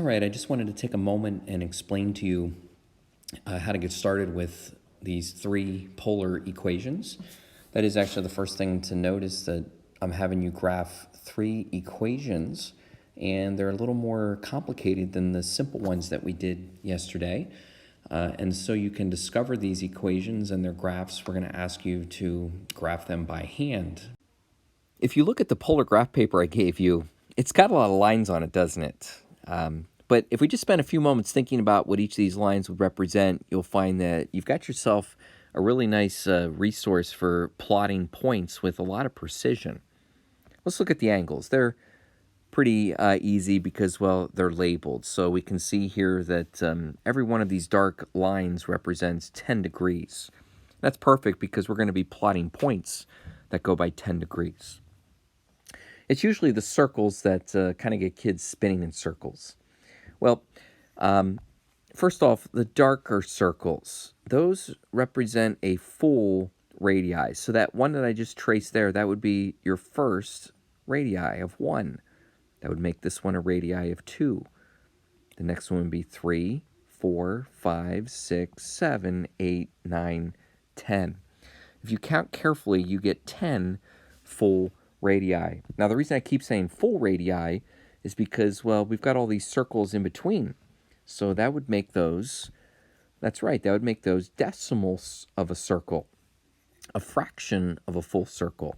All right, I just wanted to take a moment and explain to you how to get started with these three polar equations. That is actually the first thing to notice, that I'm having you graph three equations, and they're a little more complicated than the simple ones that we did yesterday. And so you can discover these equations and their graphs. We're going to ask you to graph them by hand. If you look at the polar graph paper I gave you, it's got a lot of lines on it, doesn't it? But if we just spend a few moments thinking about what each of these lines would represent, you'll find that you've got yourself a really nice resource for plotting points with a lot of precision. Let's look at the angles. They're pretty easy because, well, they're labeled. So we can see here that every one of these dark lines represents 10 degrees. That's perfect because we're going to be plotting points that go by 10 degrees. It's usually the circles that kind of get kids spinning in circles. Well, first off, the darker circles, those represent a full radii. So that one that I just traced there, that would be your first radii of 1. That would make this one a radii of 2. The next one would be 3, 4, 5, 6, 7, 8, 9, 10. If you count carefully, you get 10 full radii. Now, the reason I keep saying full radii is because, well, we've got all these circles in between. So that would make those, that's right, that would make those decimals of a circle, a fraction of a full circle.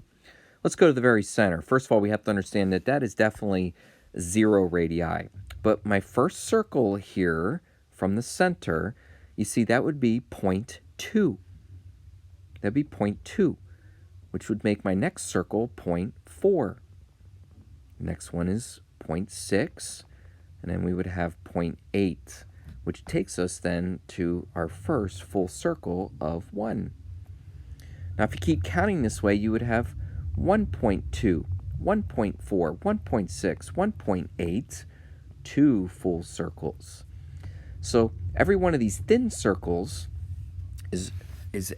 Let's go to the very center. First of all, we have to understand that that is definitely 0 radii. But my first circle here from the center, you see that would be 0.2. That'd be 0.2, which would make my next circle 0.4. The next one is 0.6, and then we would have 0.8, which takes us then to our first full circle of 1. Now, if you keep counting this way, you would have 1.2, 1.4, 1.6, 1.8, 2 full circles. So every one of these thin circles is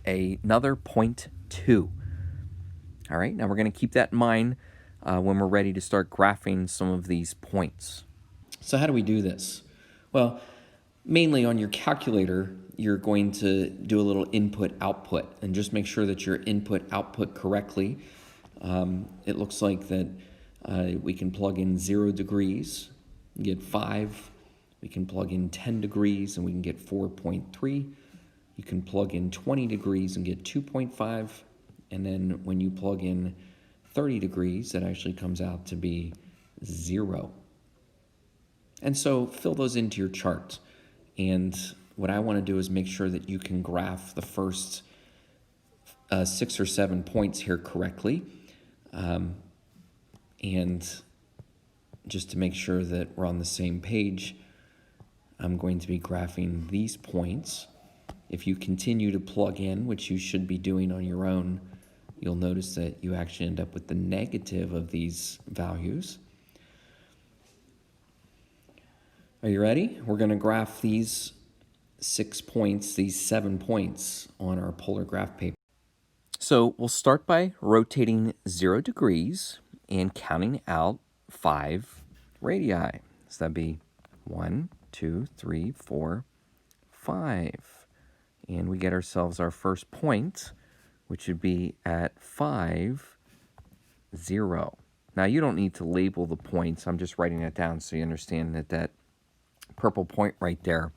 another 0.2. All right, now we're going to keep that in mind when we're ready to start graphing some of these points. So how do we do this? Well, mainly on your calculator, you're going to do a little input-output and just make sure that your input-output correctly. It looks like that we can plug in 0 degrees, get 5. We can plug in 10 degrees and we can get 4.3. You can plug in 20 degrees and get 2.5. And then when you plug in 30 degrees, that actually comes out to be 0. And so fill those into your chart. And what I want to do is make sure that you can graph the first 6 or 7 points here correctly. And just to make sure that we're on the same page, I'm going to be graphing these points. If you continue to plug in, which you should be doing on your own, you'll notice that you actually end up with the negative of these values. Are you ready? We're going to graph these 6 points, these 7 points on our polar graph paper. So we'll start by rotating 0 degrees and counting out 5 radii. So that'd be 1, 2, 3, 4, 5. And we get ourselves our first point, which would be at 5, 0. Now, you don't need to label the points. I'm just writing it down so you understand that that purple point right there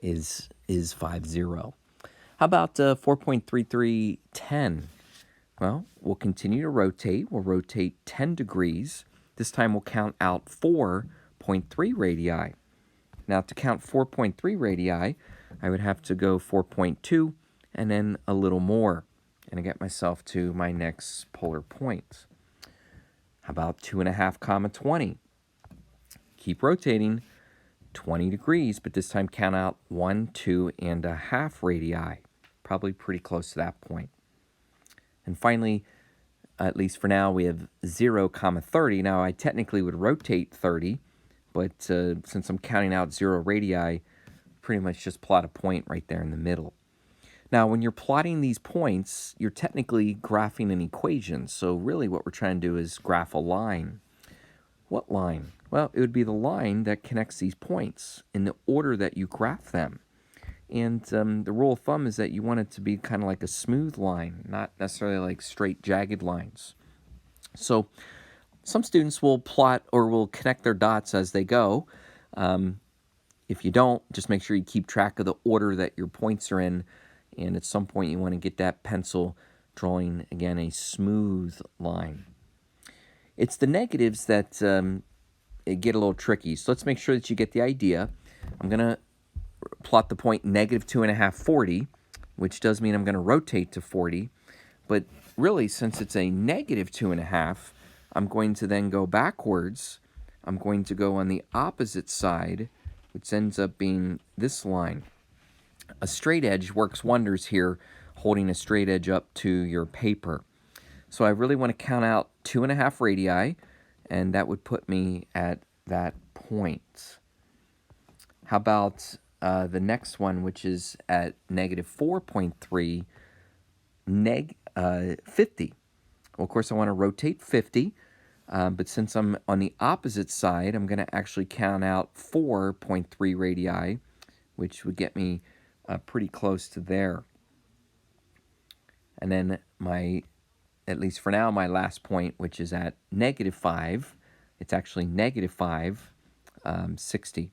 is 5, 0. How about 4.3310? Well, we'll continue to rotate. We'll rotate 10 degrees. This time we'll count out 4.3 radii. Now, to count 4.3 radii, I would have to go 4.2 and then a little more. And I get myself to my next polar point. How about 2.5, 20? Keep rotating 20 degrees, but this time count out 1, 2.5 radii. Probably pretty close to that point. And finally, at least for now, we have 0, 30. Now, I technically would rotate 30, but since I'm counting out 0 radii, pretty much just plot a point right there in the middle. Now, when you're plotting these points, you're technically graphing an equation. So really what we're trying to do is graph a line. What line? Well, it would be the line that connects these points in the order that you graph them. And the rule of thumb is that you want it to be kind of like a smooth line, not necessarily like straight jagged lines. So some students will plot or will connect their dots as they go. If you don't, just make sure you keep track of the order that your points are in. And at some point you want to get that pencil drawing, again, a smooth line. It's the negatives that get a little tricky. So let's make sure that you get the idea. I'm going to plot the point -2.5, 40, which does mean I'm going to rotate to 40. But really, since it's a -2.5, I'm going to then go backwards. I'm going to go on the opposite side, which ends up being this line. A straight edge works wonders here, holding a straight edge up to your paper. So I really want to count out 2.5 radii, and that would put me at that point. How about the next one, which is at -4.3, 50. Well, of course, I want to rotate 50, but since I'm on the opposite side, I'm going to actually count out 4.3 radii, which would get me pretty close to there. And then at least for now, my last point, which is at -5, it's actually -5, 60.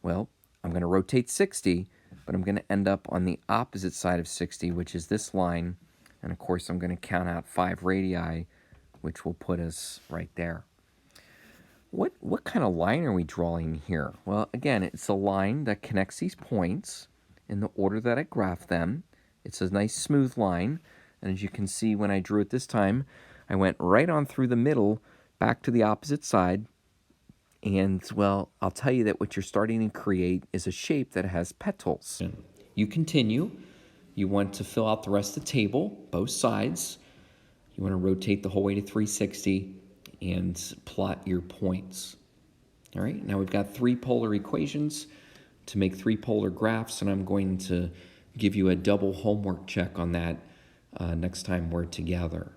Well, I'm going to rotate 60, but I'm going to end up on the opposite side of 60, which is this line. And of course, I'm going to count out 5 radii, which will put us right there. What kind of line are we drawing here? Well, again, it's a line that connects these points in the order that I graph them. It's a nice smooth line. And as you can see, when I drew it this time, I went right on through the middle, back to the opposite side. And, well, I'll tell you that what you're starting to create is a shape that has petals. You continue. You want to fill out the rest of the table, both sides. You want to rotate the whole way to 360 and plot your points. All right, now we've got 3 polar equations to make 3 polar graphs, and I'm going to give you a double homework check on that next time we're together.